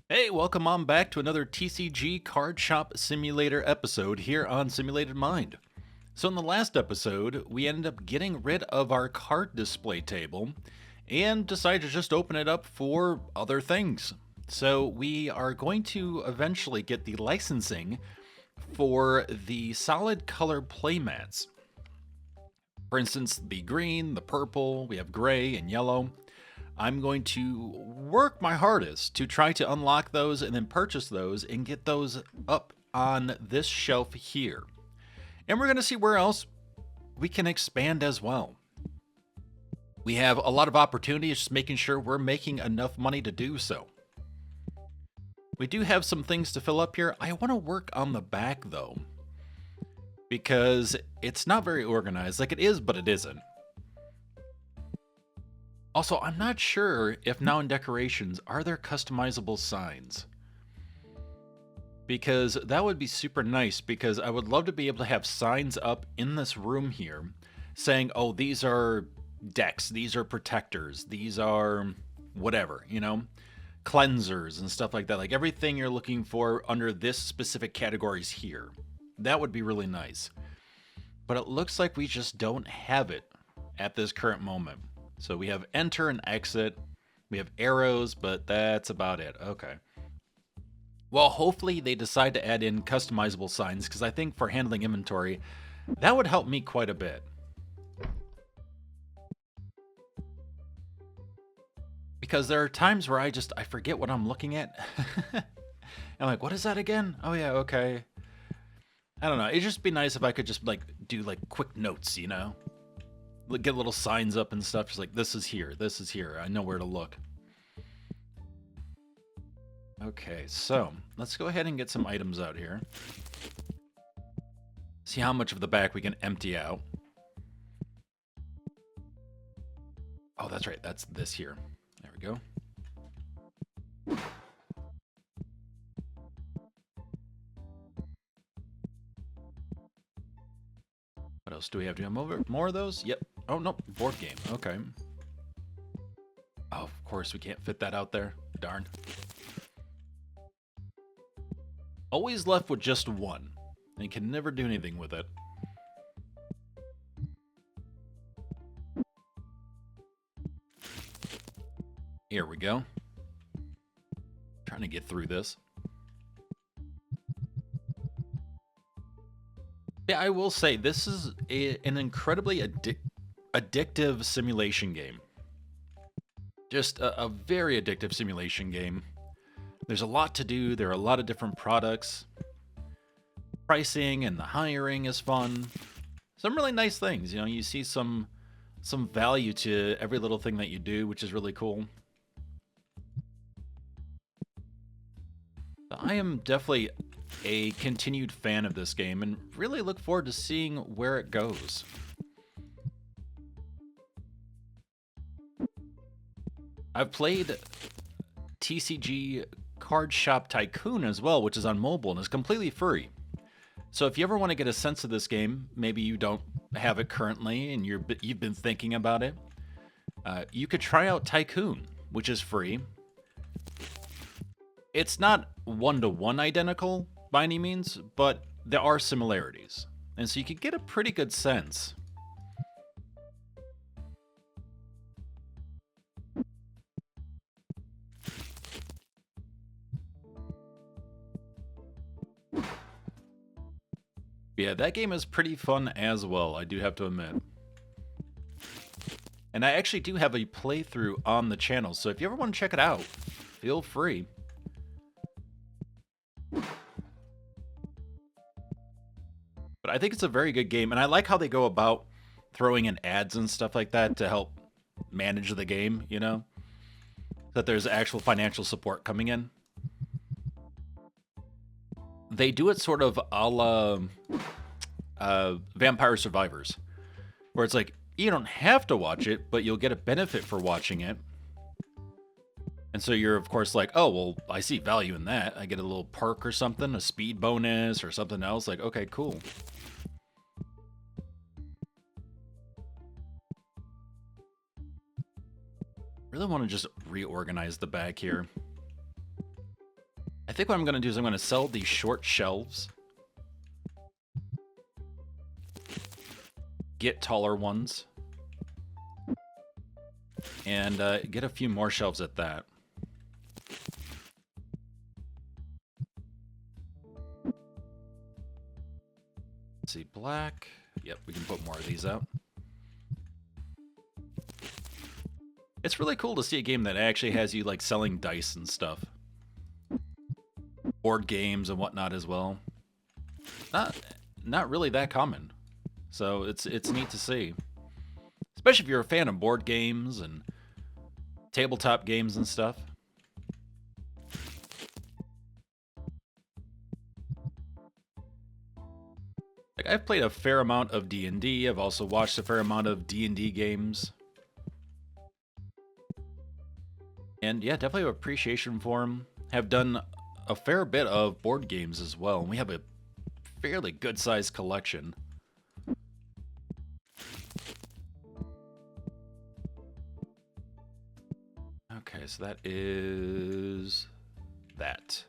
Hey, welcome on back to another TCG Card Shop Simulator episode here on Simulated Mind. So, in the last episode, we ended up getting rid of our card display table and decided to just open it up for other things. So, we are going to eventually get the licensing for the solid color playmats. For instance, the green, the purple, we have gray and yellow. I'm going to work my hardest to try to unlock those and then purchase those and get those up on this shelf here. And we're going to see where else we can expand as well. We have a lot of opportunities, just making sure we're making enough money to do so. We do have some things to fill up here. I want to work on the back though, because it's not very organized. Like it is, but it isn't. Also, I'm not sure if now in decorations, are there customizable signs? Because that would be super nice, because I would love to be able to have signs up in this room here saying, oh, these are decks, these are protectors, these are whatever, cleansers and stuff like that. Like everything you're looking for under this specific categories here. That would be really nice. But it looks like we just don't have it at this current moment. So we have enter and exit. We have arrows, but that's about it. Okay. Well, hopefully they decide to add in customizable signs, because I think for handling inventory, that would help me quite a bit. Because there are times where I forget what I'm looking at. I'm like, what is that again? Oh yeah, okay. I don't know. It'd just be nice if I could just do quick notes, get little signs up and stuff, just like this is here, I know where to look. Okay, so let's go ahead and get some items out here. See how much of the back we can empty out. Oh, that's right, that's this here. There we go. What else do we have? Do we have more of those? Yep. Oh, no, board game. Okay. Oh, of course, we can't fit that out there. Darn. Always left with just one, and can never do anything with it. Here we go. Trying to get through this. Yeah, I will say, this is an incredibly addictive simulation game. Just a very addictive simulation game. There's a lot to do. There are a lot of different products. Pricing and the hiring is fun. Some really nice things. You see some value to every little thing that you do, which is really cool. I am definitely a continued fan of this game and really look forward to seeing where it goes. I've played TCG Card Shop Tycoon as well, which is on mobile and is completely free. So if you ever want to get a sense of this game, maybe you don't have it currently and you've been thinking about it, you could try out Tycoon, which is free. It's not one-to-one identical by any means, but there are similarities. And so you can get a pretty good sense. Yeah, that game is pretty fun as well, I do have to admit. And I actually do have a playthrough on the channel, so if you ever want to check it out, feel free. But I think it's a very good game, and I like how they go about throwing in ads and stuff like that to help manage the game, that there's actual financial support coming in. They do it sort of a la Vampire Survivors, where it's like, you don't have to watch it, but you'll get a benefit for watching it. And so you're, of course, like, oh, well, I see value in that. I get a little perk or something, a speed bonus or something else. Like, okay, cool. Really want to just reorganize the back here. think what I'm going to do is I'm going to sell these short shelves. Get taller ones. And get a few more shelves at that. Let's see, black. Yep, we can put more of these out. It's really cool to see a game that actually has you like selling dice and stuff. Board games and whatnot as well. Not really that common. So it's neat to see. Especially if you're a fan of board games and tabletop games and stuff. Like, I've played a fair amount of D&D. I've also watched a fair amount of D&D games. And yeah, definitely have appreciation for them. Have done a fair bit of board games as well. And we have a fairly good-sized collection. Okay, so that is that.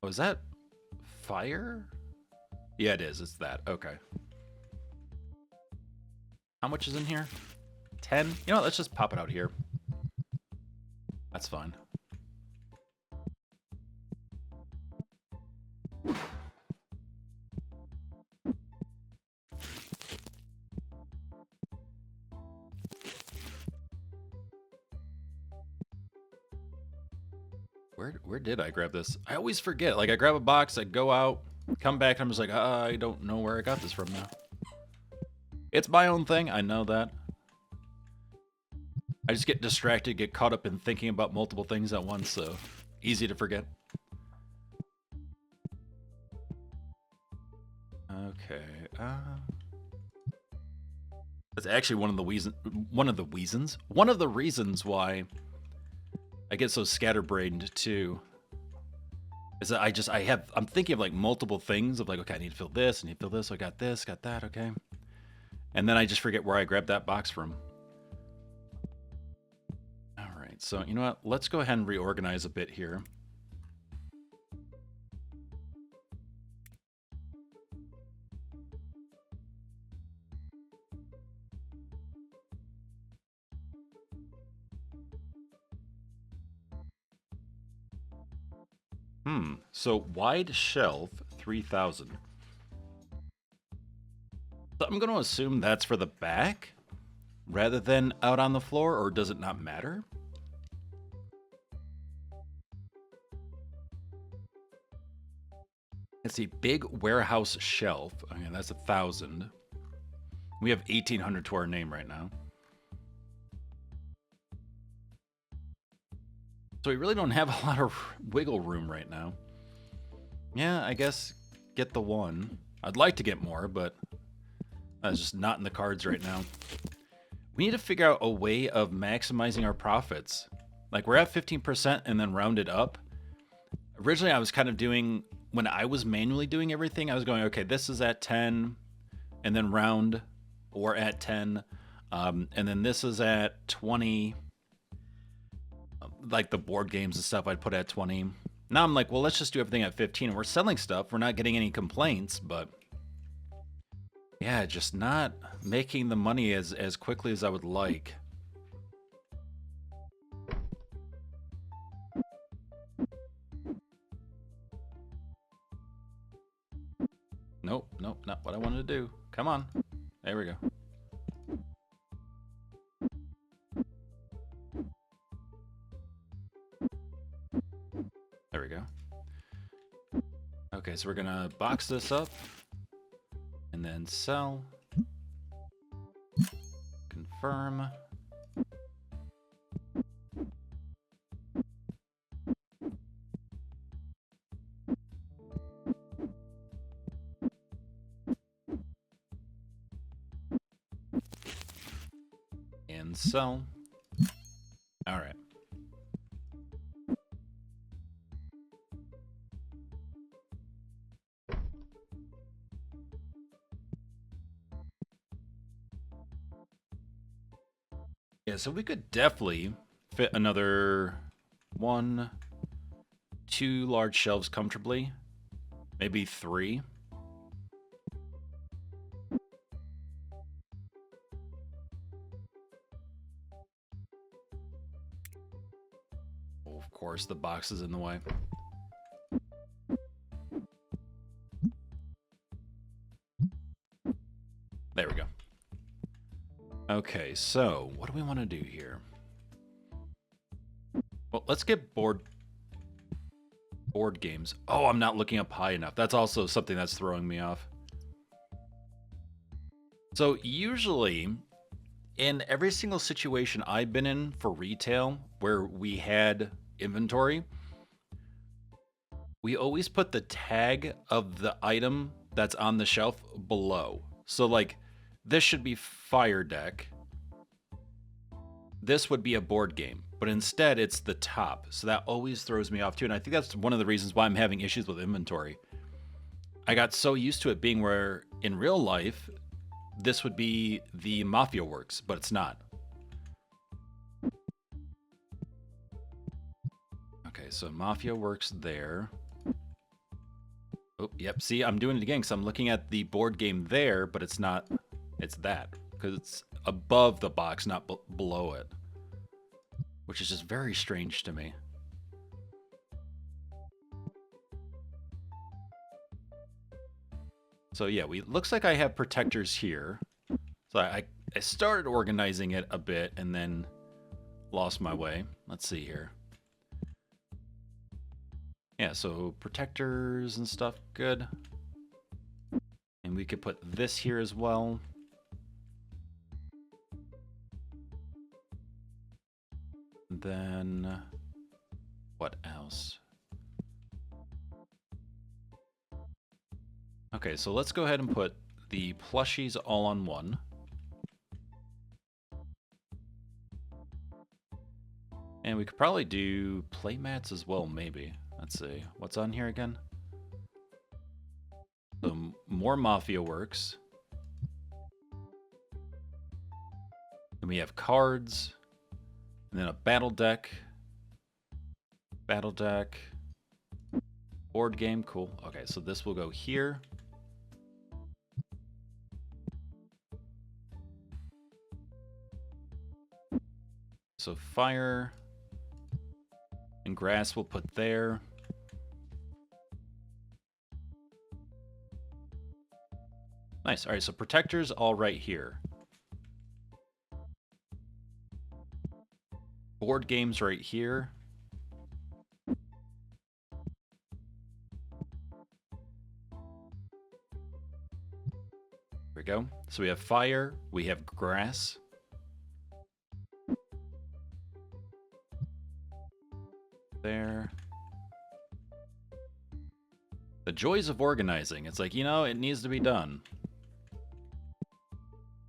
Oh, is that fire? Yeah, it is. It's that. Okay. How much is in here? 10? You know what? Let's just pop it out here. That's fine. Where did I grab this? I always forget. Like, I grab a box, I go out, come back, and I'm just like, I don't know where I got this from now. It's my own thing, I know that. I just get distracted, get caught up in thinking about multiple things at once, so easy to forget. Okay, that's actually one of the reasons why I get so scatterbrained too. Is that I'm thinking of like multiple things of like, okay, I need to fill this, I need to fill this, so I got this, got that, okay. And then I just forget where I grabbed that box from. All right, so you know what? Let's go ahead and reorganize a bit here. So wide shelf 3,000. So I'm going to assume that's for the back rather than out on the floor, or does it not matter? Let's see, big warehouse shelf. Okay, that's 1,000. We have 1,800 to our name right now. So we really don't have a lot of wiggle room right now. Yeah, I guess get the one. I'd like to get more, but that's just not in the cards right now. We need to figure out a way of maximizing our profits. Like, we're at 15% and then round it up. Originally, I was kind of doing, when I was manually doing everything, I was going, okay, this is at 10, and then round, or at 10, and then this is at 20. Like the board games and stuff, I'd put at 20. Now I'm like, well, let's just do everything at 15. We're selling stuff. We're not getting any complaints, but yeah, just not making the money as quickly as I would like. Nope, not what I wanted to do. Come on. There we go. There we go. Okay, so we're gonna box this up and then sell. Confirm. And sell. All right. Yeah, so we could definitely fit another 1, 2 large shelves comfortably. Maybe 3. Oh, of course, the box is in the way. There we go. Okay, so what do we want to do here? Well, let's get board games. Oh, I'm not looking up high enough. That's also something that's throwing me off. So usually, in every single situation I've been in for retail where we had inventory, we always put the tag of the item that's on the shelf below. So like, this should be Fire Deck. This would be a board game, but instead it's the top. So that always throws me off too. And I think that's one of the reasons why I'm having issues with inventory. I got so used to it being where in real life, this would be the Mafia Works, but it's not. Okay, so Mafia Works there. Oh, yep. See, I'm doing it again because I'm looking at the board game there, but it's not. It's that because it's above the box, not below it, which is just very strange to me. So yeah, looks like I have protectors here. So I started organizing it a bit and then lost my way. Let's see here. Yeah, so protectors and stuff, good. And we could put this here as well. Then what else? Okay, so let's go ahead and put the plushies all on one. And we could probably do playmats as well, maybe. Let's see. What's on here again? So more Mafia Works. Then we have cards. And then a battle deck. Battle deck. Board game, cool. Okay, so this will go here. So fire and grass we'll put there. Nice. All right, so protectors all right here. Board games right here. There we go. So we have fire, we have grass. There. The joys of organizing. It's like, you know, it needs to be done.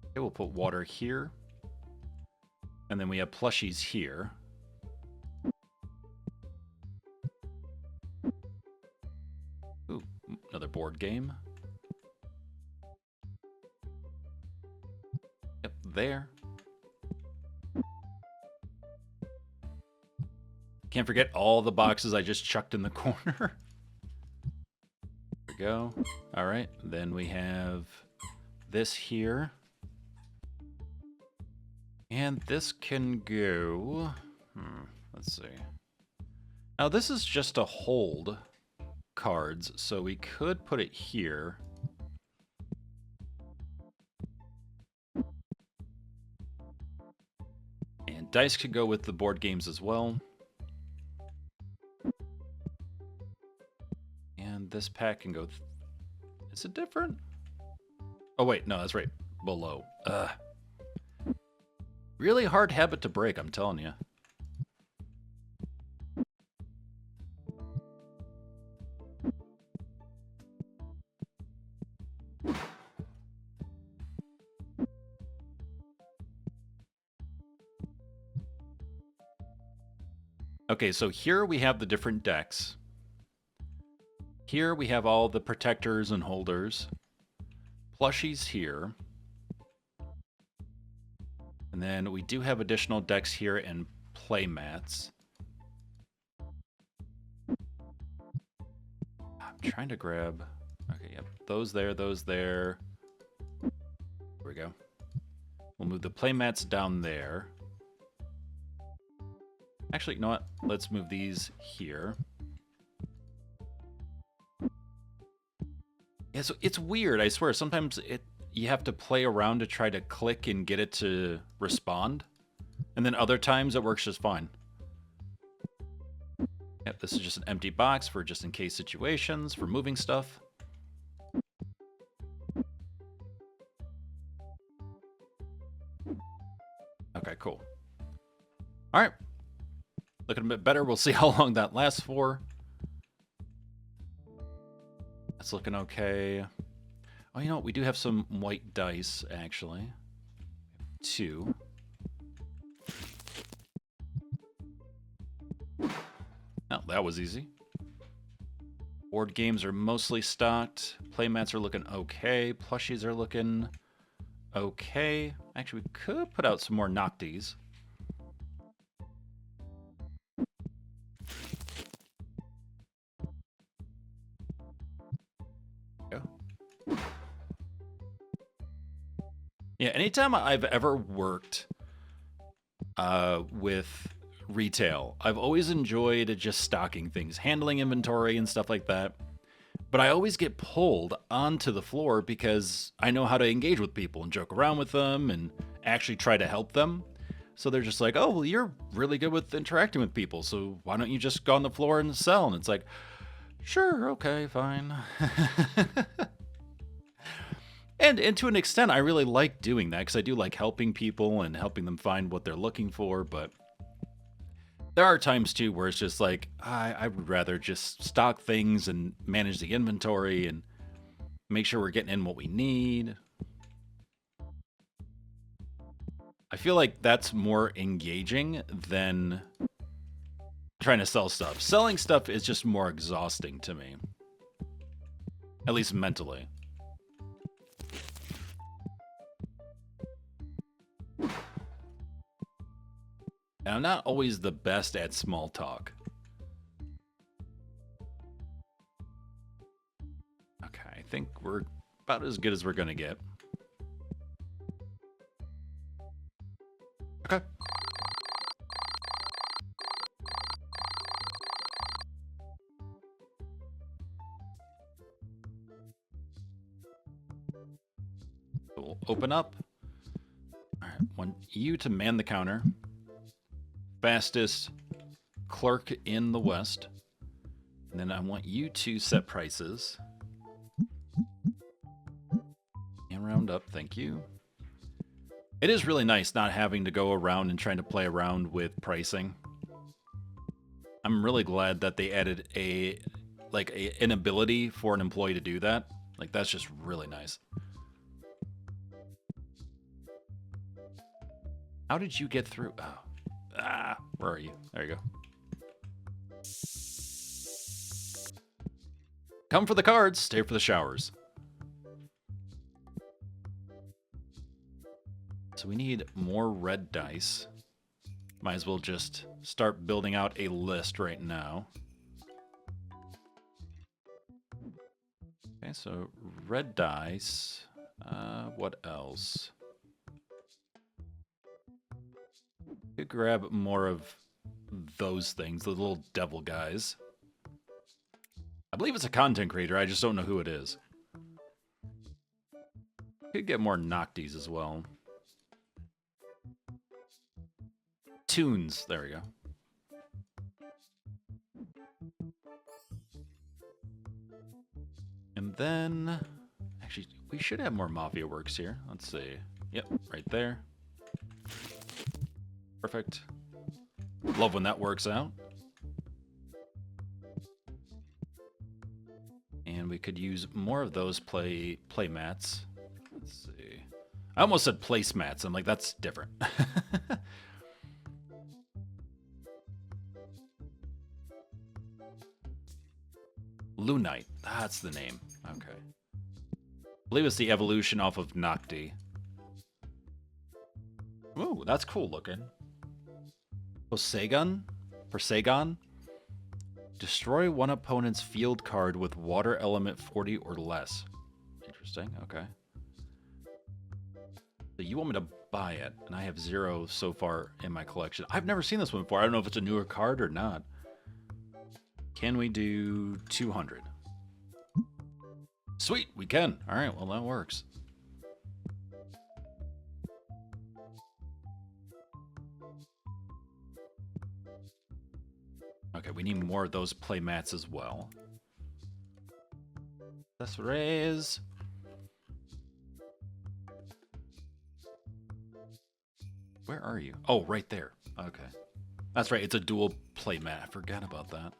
Okay, we'll put water here. And then we have plushies here. Ooh, another board game. Yep, there. Can't forget all the boxes I just chucked in the corner. There we go. All right, then we have this here. And this can go... let's see. Now this is just to hold cards, so we could put it here. And dice could go with the board games as well. And this pack can go... Is it different? Oh wait, no, that's right. Below. Really hard habit to break, I'm telling you. Okay, so here we have the different decks. Here we have all the protectors and holders. Plushies here. And then we do have additional decks here and play mats. trying to grab... Okay, yep. Those there, those there. There we go. We'll move the playmats down there. Actually, you know what? Let's move these here. Yeah, so it's weird, I swear. Sometimes you have to play around to try to click and get it to respond. And then other times it works just fine. Yep, this is just an empty box for just in case situations, for moving stuff. Okay, cool. All right. Looking a bit better. We'll see how long that lasts for. That's looking okay. Oh, you know what? We do have some white dice, actually. 2. Oh, that was easy. Board games are mostly stocked. Playmats are looking okay. Plushies are looking okay. Actually, we could put out some more Noctis. Yeah, anytime I've ever worked with retail, I've always enjoyed just stocking things, handling inventory and stuff like that. But I always get pulled onto the floor because I know how to engage with people and joke around with them and actually try to help them. So they're just like, oh, well, you're really good with interacting with people, so why don't you just go on the floor and sell? And it's like, sure, okay, fine. And to an extent, I really like doing that because I do like helping people and helping them find what they're looking for. But there are times, too, where it's just like, I would rather just stock things and manage the inventory and make sure we're getting in what we need. I feel like that's more engaging than trying to sell stuff. Selling stuff is just more exhausting to me, at least mentally. And I'm not always the best at small talk. Okay, I think we're about as good as we're gonna get. Okay. We'll open up. All right, want you to man the counter. Fastest clerk in the West. And then I want you to set prices. And round up, thank you. It is really nice not having to go around and trying to play around with pricing. I'm really glad that they added an ability for an employee to do that. Like, that's just really nice. How did you get through? Oh. Where are you? There you go. Come for the cards, stay for the showers. So we need more red dice. Might as well just start building out a list right now. Okay, so red dice. What else? Could grab more of those things, the little devil guys. I believe it's a content creator, I just don't know who it is. Could get more Noctis as well. Tunes, there we go. And then, actually, we should have more Mafia works here. Let's see. Yep, right there. Perfect. Love when that works out. And we could use more of those play mats. Let's see. I almost said placemats. I'm like, that's different. Lunite. That's the name. Okay. I believe it's the evolution off of Nocti. Ooh, that's cool looking. Poseidon? Destroy one opponent's field card with water element 40 or less. Interesting, okay. So you want me to buy it, and I have 0 so far in my collection. I've never seen this one before. I don't know if it's a newer card or not. Can we do 200? Sweet, we can. All right, well, that works. Okay, we need more of those play mats as well. Let's raise. Where are you? Oh, right there. Okay. That's right, it's a dual play mat. I forgot about that.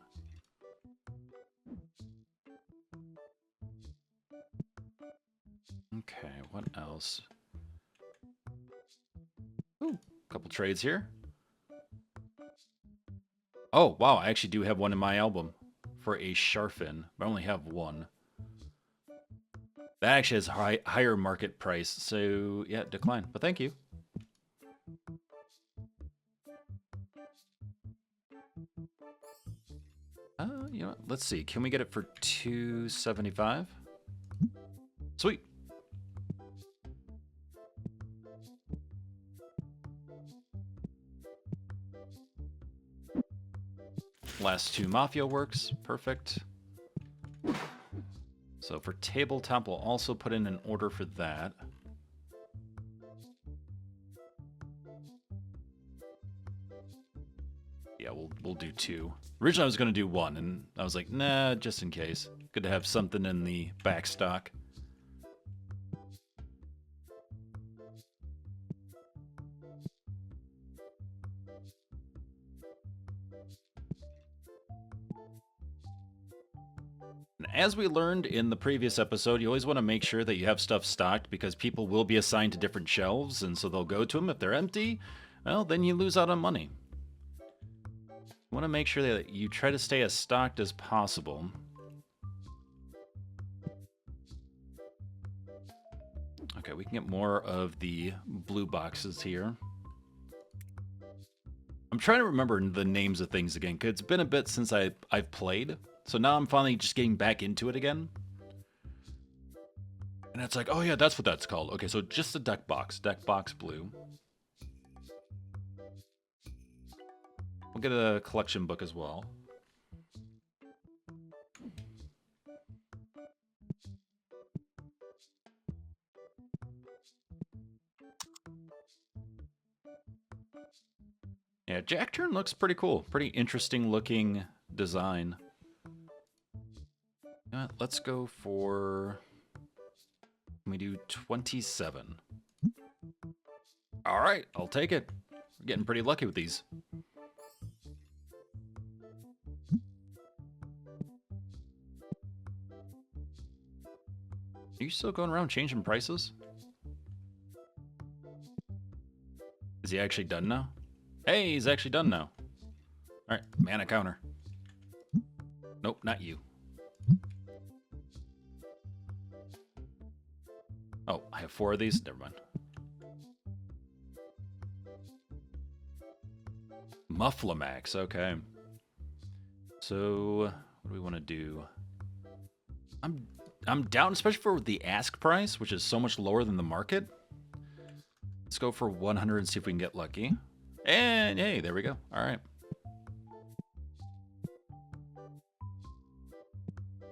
Okay, what else? Ooh, couple trades here. Oh, wow, I actually do have one in my album for a Sharfin, but I only have one. That actually has higher market price, so yeah, decline, but thank you. You know what? Let's see, can we get it for $275? Sweet. Last 2 Mafia works, perfect. So for tabletop, we'll also put in an order for that. Yeah, we'll do 2. Originally I was gonna do 1, and I was like, nah, just in case. Good to have something in the back stock. As we learned in the previous episode, you always want to make sure that you have stuff stocked because people will be assigned to different shelves, and so they'll go to them. If they're empty, well, then you lose out on money. You want to make sure that you try to stay as stocked as possible. Okay, we can get more of the blue boxes here. I'm trying to remember the names of things again, because it's been a bit since I've played. So now I'm finally just getting back into it again. And it's like, oh yeah, that's what that's called. Okay, so just the deck box blue. We'll get a collection book as well. Yeah, Jack Turn looks pretty cool. Pretty interesting looking design. Let's go for, can we do 27? All right, I'll take it. We're getting pretty lucky with these. Are you still going around changing prices? Is he actually done now? Hey, he's actually done now. All right, mana counter. Nope, not you. Oh, I have 4 of these? Never mind. Mufflamax, okay. So, what do we want to do? I'm down, especially for the ask price, which is so much lower than the market. Let's go for 100 and see if we can get lucky. And hey, there we go. All right.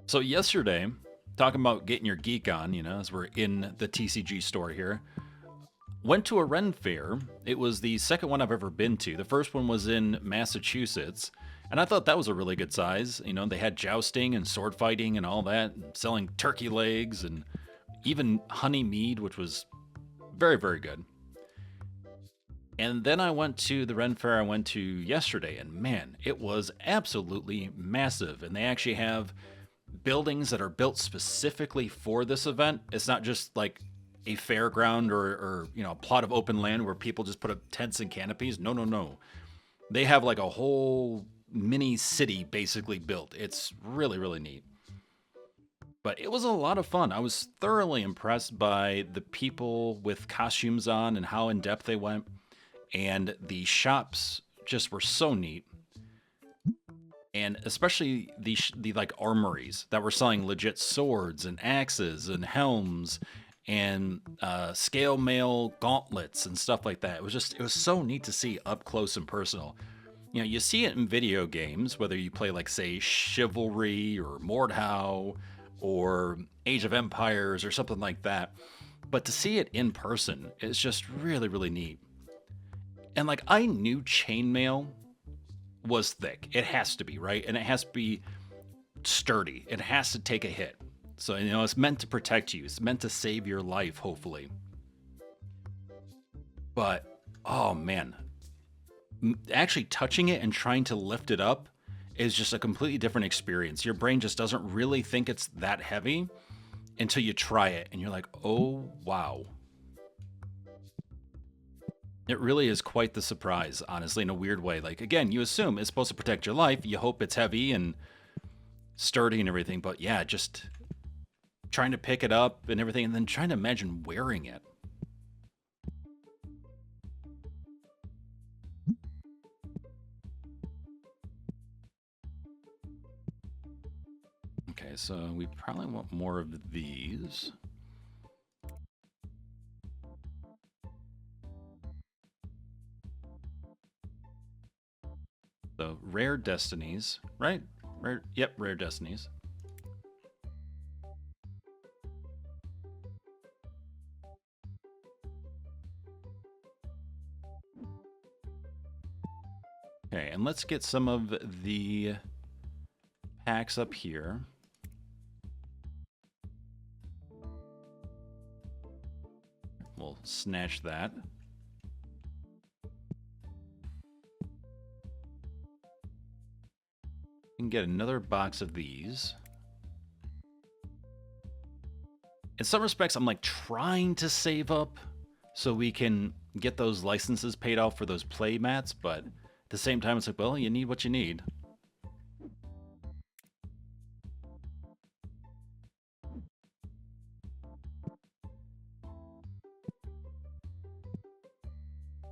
So yesterday, talking about getting your geek on, you know, as we're in the TCG store here, went to a Ren fair. It was the second one I've ever been to. The first one was in Massachusetts, and I thought that was a really good size. You know, they had jousting and sword fighting and all that, and selling turkey legs and even honey mead, which was very, very good. And then I went to the Ren fair I went to yesterday, and man, it was absolutely massive. And they actually have buildings that are built specifically for this event. It's not just like a fairground or you know, a plot of open land where people just put up tents and canopies. No. They have like a whole mini city basically built. It's really, really neat. But it was a lot of fun. I was thoroughly impressed by the people with costumes on and how in depth they went. And the shops just were so neat. and especially the like armories that were selling legit swords and axes and helms and scale mail gauntlets and stuff like that. It was so neat to see up close and personal. You know, you see it in video games, whether you play like say Chivalry or Mordhau or Age of Empires or something like that. But to see it in person is just really, really neat. And like I knew chainmail was thick. It has to be, right? And it has to be sturdy. It has to take a hit. So, you know, it's meant to protect you. It's meant to save your life, hopefully. But, oh man, actually touching it and trying to lift it up is just a completely different experience. Your brain just doesn't really think it's that heavy until you try it and you're like, oh, wow. It really is quite the surprise, honestly, in a weird way. Like, again, you assume it's supposed to protect your life. You hope it's heavy and sturdy and everything. But yeah, just trying to pick it up and everything and then trying to imagine wearing it. Okay, so we probably want more of these. So rare destinies, right? Yep, rare destinies. Okay, and let's get some of the packs up here. We'll snatch that. And get another box of these. In some respects, I'm like trying to save up so we can get those licenses paid off for those play mats, but at the same time, it's like, well, you need what you need.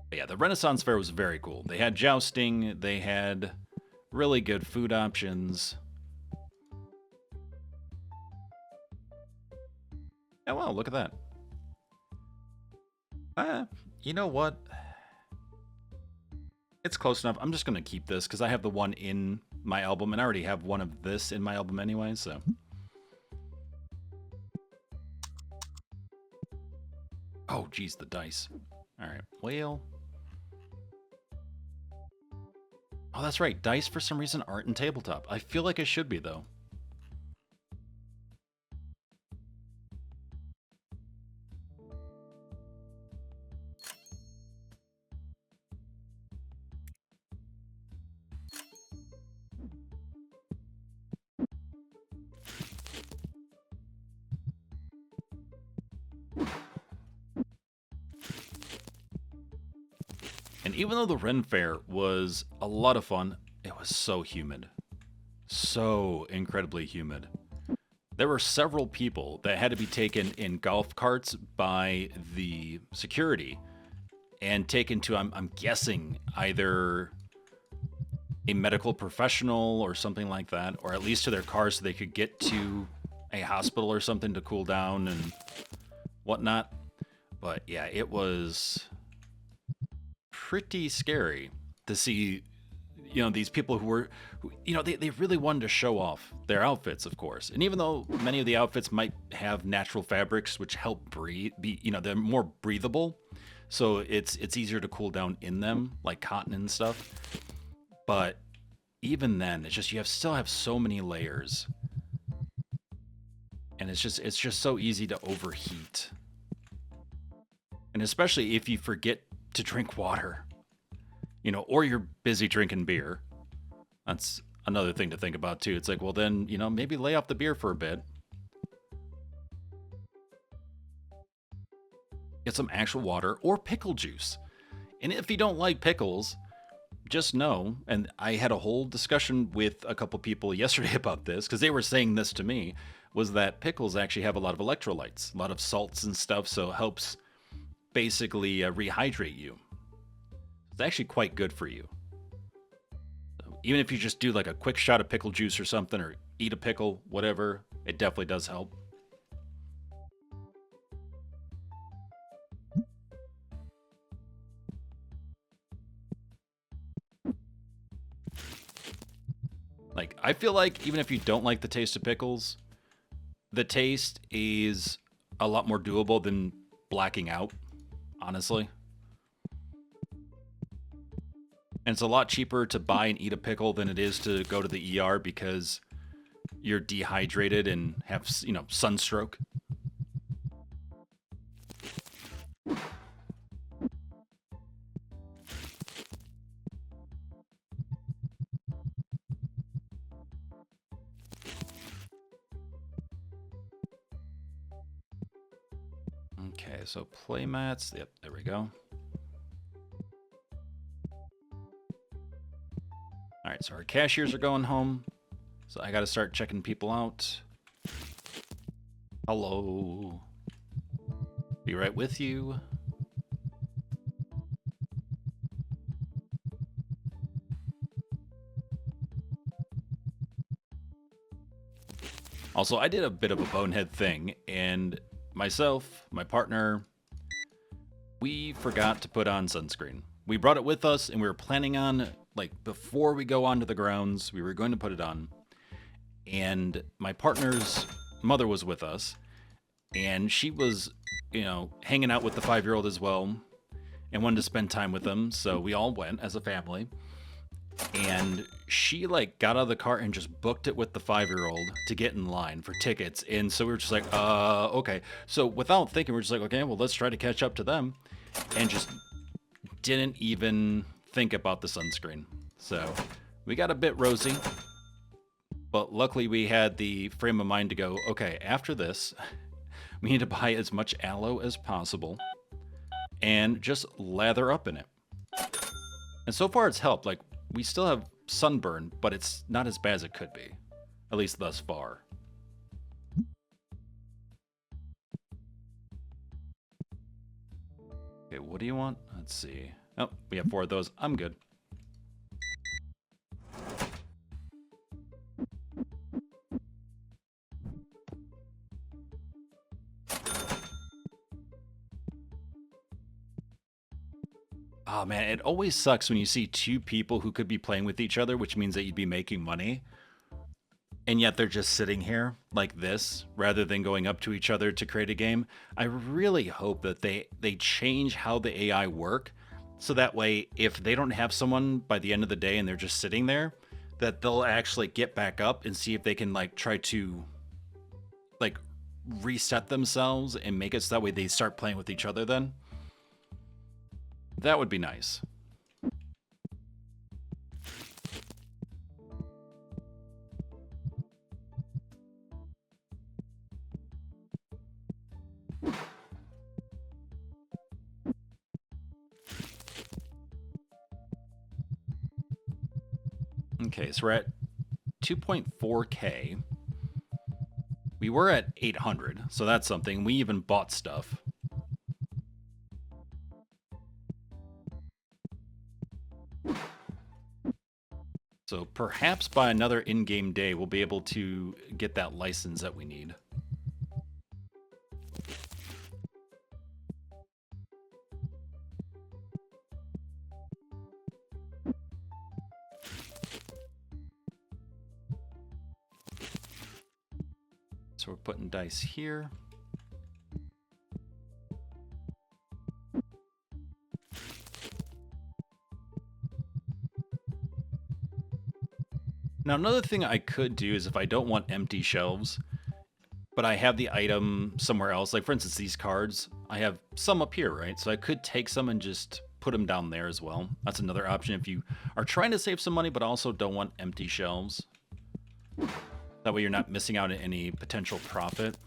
But yeah, the Renaissance Fair was very cool. They had jousting, they had really good food options. Oh, wow, look at that. You know what? It's close enough. I'm just going to keep this because I have the one in my album, and I already have one of this in my album anyway, so. Oh, geez, the dice. All right, well. Oh, that's right. Dice, for some reason, aren't in tabletop. I feel like it should be, though. And even though the Ren Fair was a lot of fun, it was so humid. So incredibly humid. There were several people that had to be taken in golf carts by the security and taken to, I'm guessing, either a medical professional or something like that, or at least to their cars so they could get to a hospital or something to cool down and whatnot. But yeah, it was pretty scary to see, you know, these people who you know, they really wanted to show off their outfits, of course. And even though many of the outfits might have natural fabrics which help you know, they're more breathable, so it's easier to cool down in them, like cotton and stuff. But even then, it's just still have so many layers, and it's just so easy to overheat. And especially if you forget to drink water, you know, or you're busy drinking beer. That's another thing to think about too. It's like, well, then, you know, maybe lay off the beer for a bit. Get some actual water or pickle juice. And if you don't like pickles, just know, and I had a whole discussion with a couple people yesterday about this, because they were saying this to me, was that pickles actually have a lot of electrolytes, a lot of salts and stuff, so it helps basically rehydrate you. It's actually quite good for you. So Even if you just do like a quick shot of pickle juice or something, or eat a pickle, whatever, it definitely does help. Like, I feel like even if you don't like the taste of pickles, the taste is a lot more doable than blacking out, honestly. And it's a lot cheaper to buy and eat a pickle than it is to go to the ER because you're dehydrated and have, you know, sunstroke. Okay, so playmats. Yep, there we go. All right, so our cashiers are going home. So I got to start checking people out. Hello. Be right with you. Also, I did a bit of a bonehead thing, and myself, my partner, we forgot to put on sunscreen. We brought it with us, and we were planning on, like, before we go onto the grounds, we were going to put it on. And my partner's mother was with us, and she was, you know, hanging out with the 5-year-old as well, and wanted to spend time with them, so we all went as a family. And she like got out of the car and just booked it with the 5-year-old to get in line for tickets. And so we were just like, okay. So without thinking, we're just like, okay, well, let's try to catch up to them, and just didn't even think about the sunscreen. So we got a bit rosy, but luckily we had the frame of mind to go, okay, after this, we need to buy as much aloe as possible and just lather up in it. And so far it's helped. Like, we still have sunburn, but it's not as bad as it could be, at least thus far. Okay, what do you want? Let's see. Oh, we have 4 of those. I'm good. Oh man, it always sucks when you see 2 people who could be playing with each other, which means that you'd be making money, and yet they're just sitting here like this rather than going up to each other to create a game. I really hope that they change how the AI work, so that way if they don't have someone by the end of the day and they're just sitting there, that they'll actually get back up and see if they can like try to like reset themselves and make it so that way they start playing with each other then. That would be nice. Okay, so we're at 2.4K. We were at 800, so that's something. We even bought stuff. So perhaps by another in-game day, we'll be able to get that license that we need. So we're putting dice here. Now, another thing I could do is if I don't want empty shelves, but I have the item somewhere else, like for instance, these cards, I have some up here, right? So I could take some and just put them down there as well. That's another option if you are trying to save some money, but also don't want empty shelves. That way you're not missing out on any potential profit.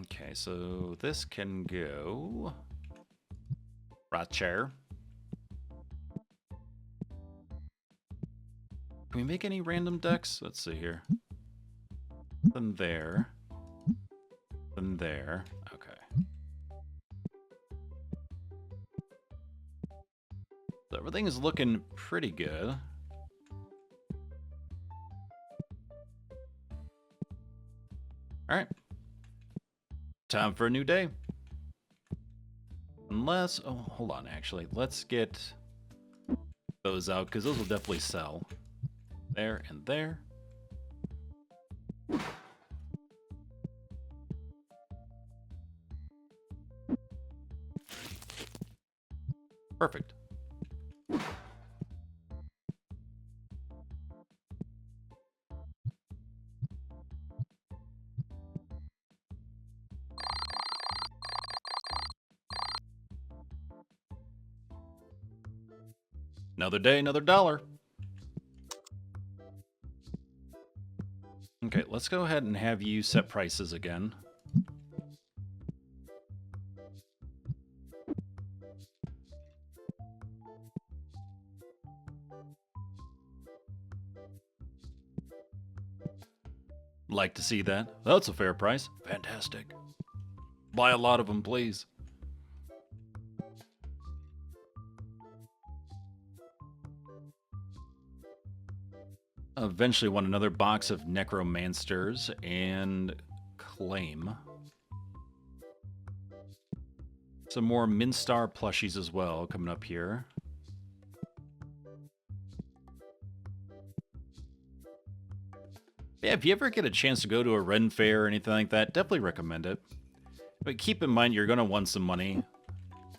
Okay, so this can go right chair. Can we make any random decks? Let's see here. Then there. Then there. Okay. So everything is looking pretty good. Alright. Time for a new day. Unless... Oh, hold on, actually. Let's get those out, because those will definitely sell. There and there. Perfect. Another day, another dollar. Okay, let's go ahead and have you set prices again. Like to see that. That's a fair price. Fantastic. Buy a lot of them, please. Eventually want another box of Necromancers and Claim. Some more Minstar plushies as well coming up here. Yeah, if you ever get a chance to go to a Ren Fair or anything like that, definitely recommend it. But keep in mind you're going to want some money.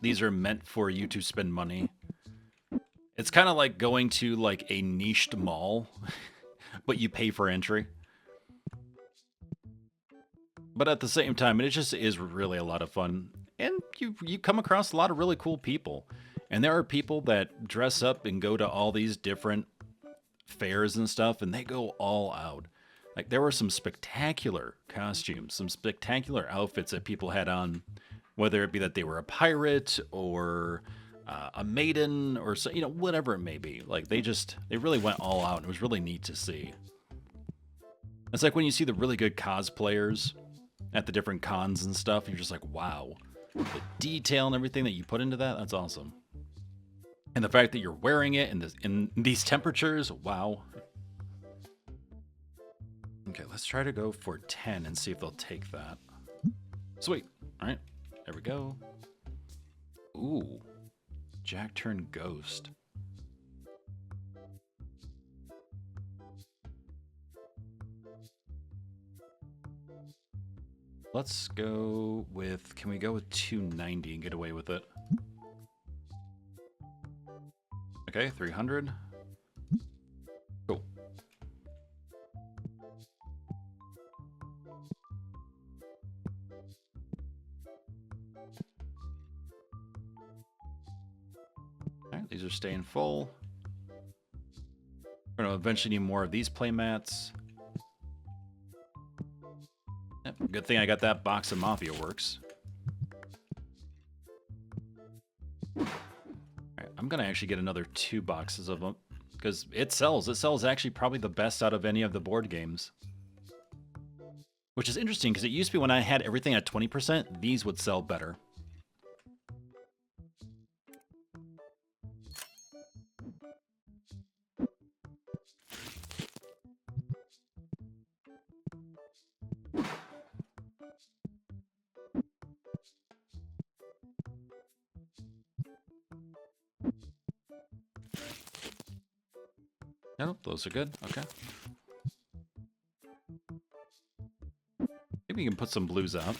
These are meant for you to spend money. It's kind of like going to like a niched mall, but you pay for entry. But at the same time, it just is really a lot of fun. And you come across a lot of really cool people. And there are people that dress up and go to all these different fairs and stuff, and they go all out. Like, there were some spectacular costumes, some spectacular outfits that people had on, whether it be that they were a pirate or a maiden or, so, you know, whatever it may be. Like, they really went all out, and it was really neat to see. It's like when you see the really good cosplayers at the different cons and stuff, you're just like, wow. The detail and everything that you put into that, that's awesome. And the fact that you're wearing it in these temperatures, wow. Okay, let's try to go for 10 and see if they'll take that. Sweet. All right, there we go. Ooh, Jack turn Ghost. Let's go with, can we go with 290 and get away with it? Okay, 300. Cool. Alright, these are staying full. We're going to eventually need more of these play mats. Yep, good thing I got that box of Mafia Works. Alright, I'm going to actually get another 2 boxes of them, because it sells. It sells actually probably the best out of any of the board games. Which is interesting, because it used to be when I had everything at 20%, these would sell better. Nope, those are good. Okay. Maybe we can put some blues out.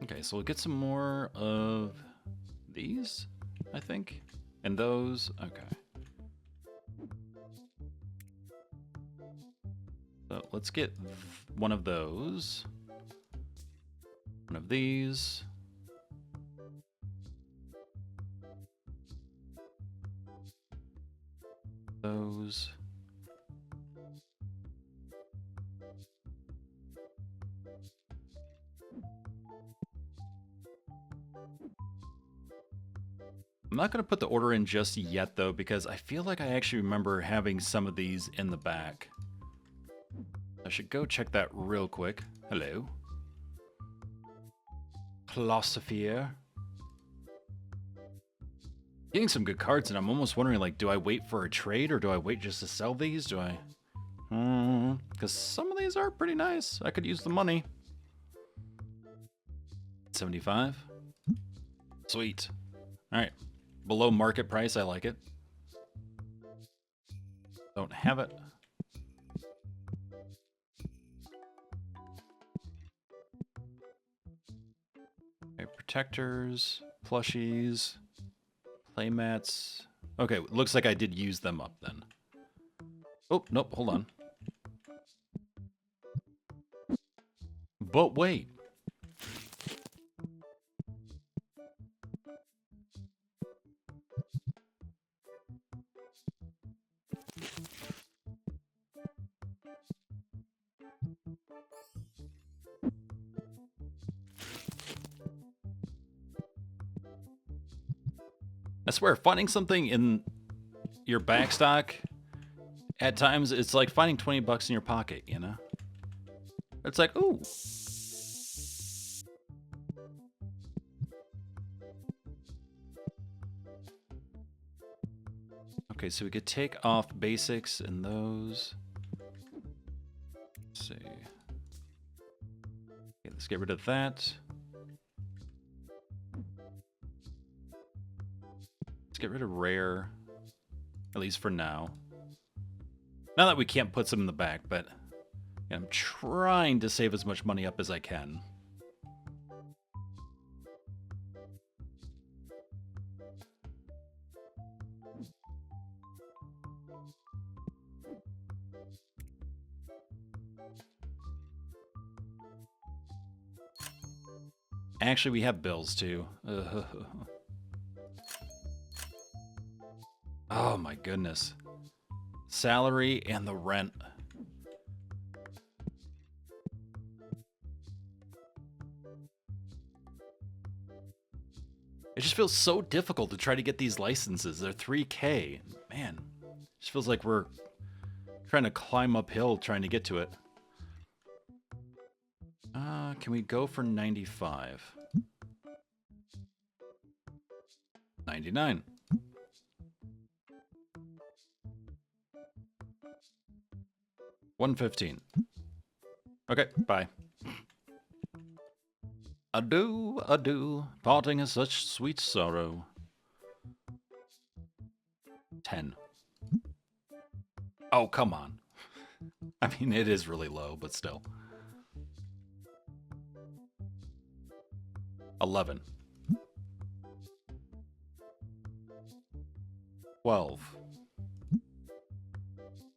Okay, so we'll get some more of these, I think. And those, okay. So let's get one of those. One of these. Those. I'm not going to put the order in just yet, though, because I feel like I actually remember having some of these in the back. I should go check that real quick. Hello. Philosophier. Getting some good cards, and I'm almost wondering, like, do I wait for a trade, or do I wait just to sell these? Do I... Because some of these are pretty nice. I could use the money. 75. Sweet. All right. Below market price, I like it. Don't have it. Okay, protectors, plushies, playmats. Okay, looks like I did use them up then. Oh, nope, hold on. But wait. I swear, finding something in your backstock, at times, it's like finding 20 bucks in your pocket, you know? It's like, ooh. Okay, so we could take off basics and those. Let's see. Okay, let's get rid of that. Let's get rid of rare, at least for now. Not that we can't put some in the back, but I'm trying to save as much money up as I can. Actually, we have bills too. Oh my goodness. Salary and the rent. It just feels so difficult to try to get these licenses. They're 3K. Man, it just feels like we're trying to climb uphill trying to get to it. Can we go for 95? 99. $115. Okay, bye. Adieu, adieu, parting is such sweet sorrow. 10. Oh, come on. I mean, it is really low, but still. 11. 12.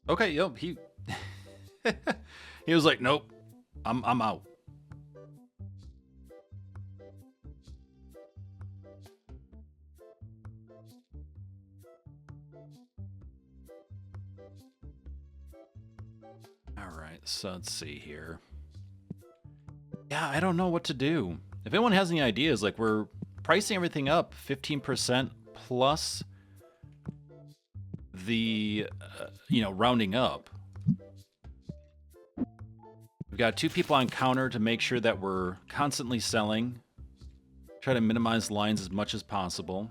Okay, yep, he he was like, nope, I'm out. All right, so let's see here. Yeah, I don't know what to do. If anyone has any ideas, like we're pricing everything up 15% plus the, rounding up. We've got 2 people on counter to make sure that we're constantly selling. Try to minimize lines as much as possible.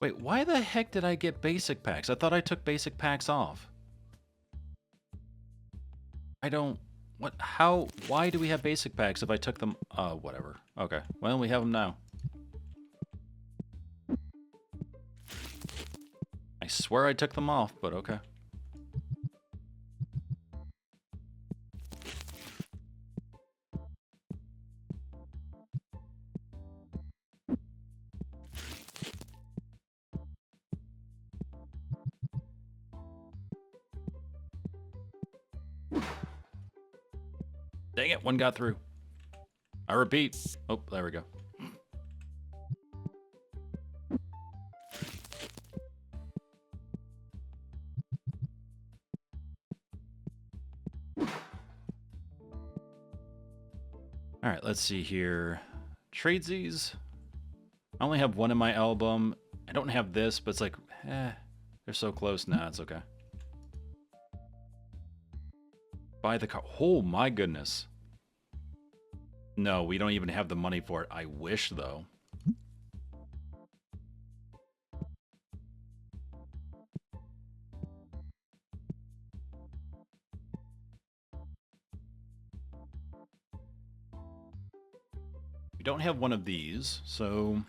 Wait, why the heck did I get basic packs? I thought I took basic packs off. I don't... What? How? Why do we have basic packs if I took them? Whatever. Okay. Well, we have them now. I swear I took them off, but okay. Dang it, one got through. I repeat. Oh, there we go. All right, let's see here. Tradesies. I only have one in my album. I don't have this, but it's like, they're so close. Nah, it's okay. Buy the car. Oh my goodness. No, we don't even have the money for it. I wish, though. We don't have one of these, so...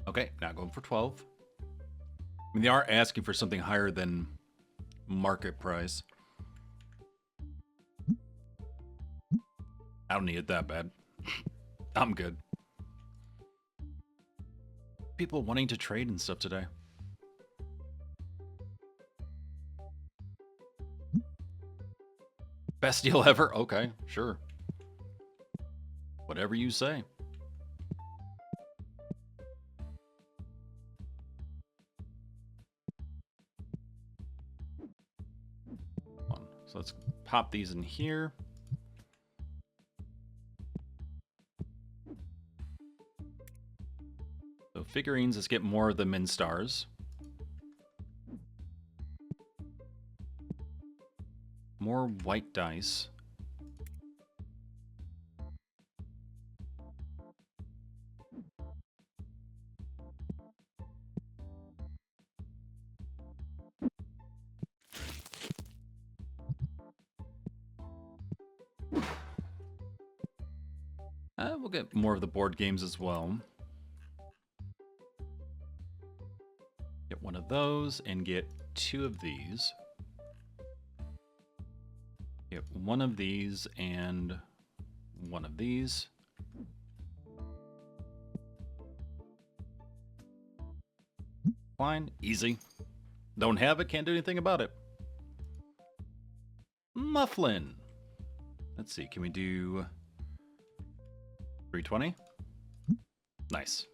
Okay, not going for 12. I mean, they are asking for something higher than market price. I don't need it that bad. I'm good. People wanting to trade and stuff today. Best deal ever? Okay, sure. Whatever you say. So let's pop these in here. So figurines, let's get more of the min stars. More white dice. We'll get more of the board games as well. Get one of those and get two of these. Get one of these and one of these. Fine, easy. Don't have it, can't do anything about it. Mufflin. Let's see, can we do 320? Nice.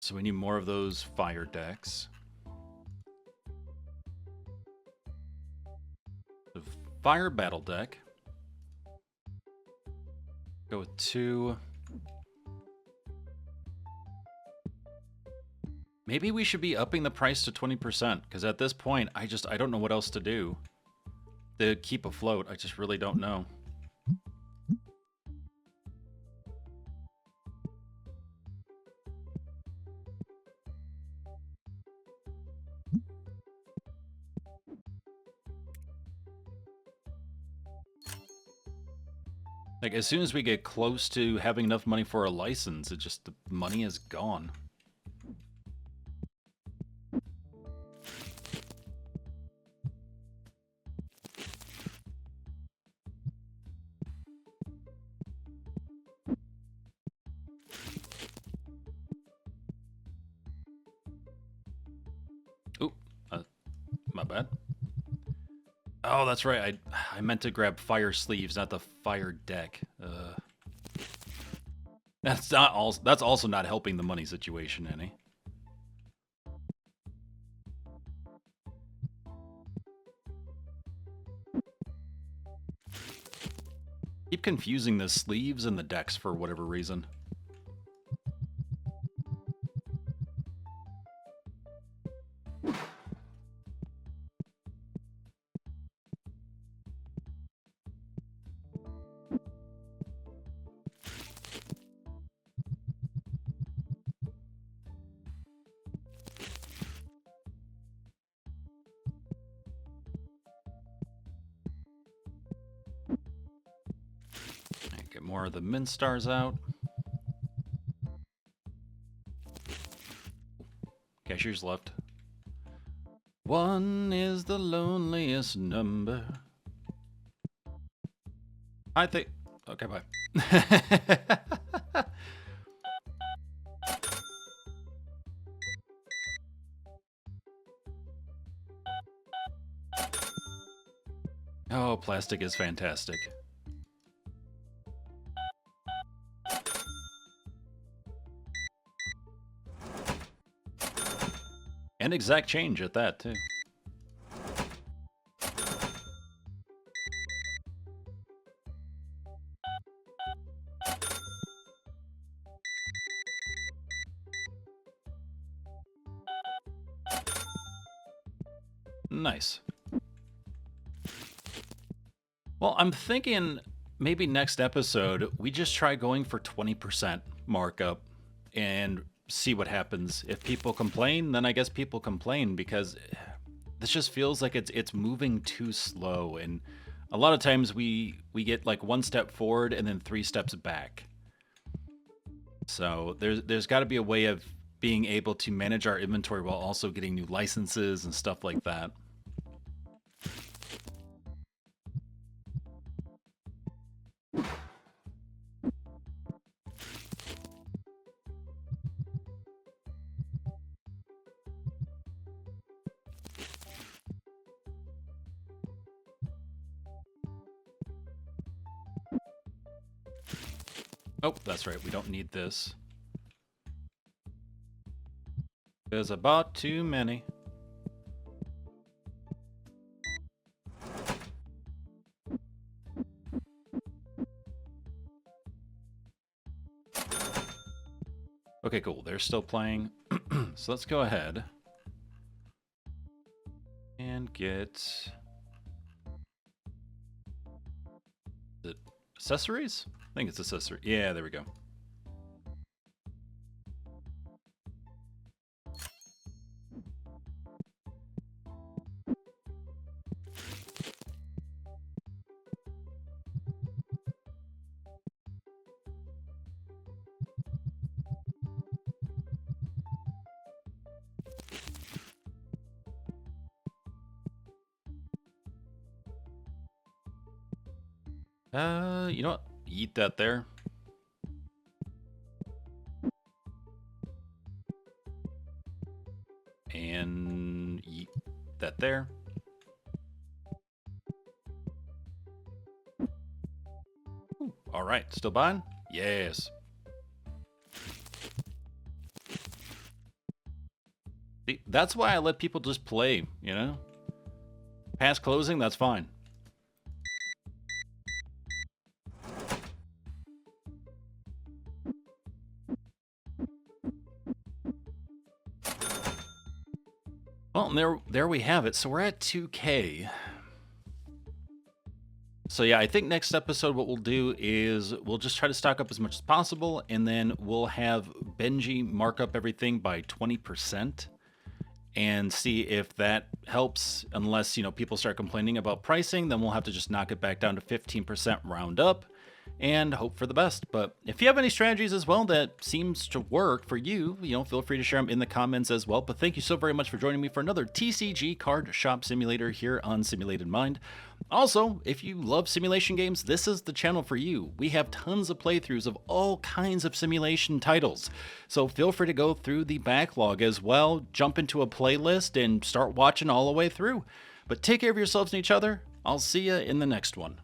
So we need more of those fire decks. The fire battle deck. Go with 2. Maybe we should be upping the price to 20%, because at this point, I don't know what else to do to keep afloat. I just really don't know. Like, as soon as we get close to having enough money for a license, the money is gone. Oop, my bad. Oh, that's right. I meant to grab fire sleeves, not the fire deck. That's also not helping the money situation any. Keep confusing the sleeves and the decks for whatever reason. Get more of the min stars out. Cashier's left. 1 is the loneliest number. I think... Okay, bye. Oh, plastic is fantastic. And exact change at that, too. Nice. Well, I'm thinking maybe next episode we just try going for 20% markup and see what happens. If people complain, then I guess people complain, because this just feels like it's moving too slow, and a lot of times we get like one step forward and then 3 steps back. So there's got to be a way of being able to manage our inventory while also getting new licenses and stuff like that. Oh, that's right. We don't need this. There's about too many. Okay, cool. They're still playing. So let's go ahead and get... Is it accessories? I think it's accessory. Yeah, there we go. You know what? Eat that there. And eat that there. Ooh, all right, still buying? Yes. See, that's why I let people just play, you know? Past closing, that's fine. Well, and there we have it. So we're at 2K. So yeah, I think next episode what we'll do is we'll just try to stock up as much as possible, and then we'll have Benji mark up everything by 20% and see if that helps. Unless, you know, people start complaining about pricing, then we'll have to just knock it back down to 15% round up and hope for the best. But if you have any strategies as well that seems to work for you, you know, feel free to share them in the comments as well. But thank you so very much for joining me for another TCG card shop simulator here on Simulated Mind. Also, if you love simulation games, this is the channel for you. We have tons of playthroughs of all kinds of simulation titles. So feel free to go through the backlog as well, jump into a playlist and start watching all the way through. But take care of yourselves and each other. I'll see you in the next one.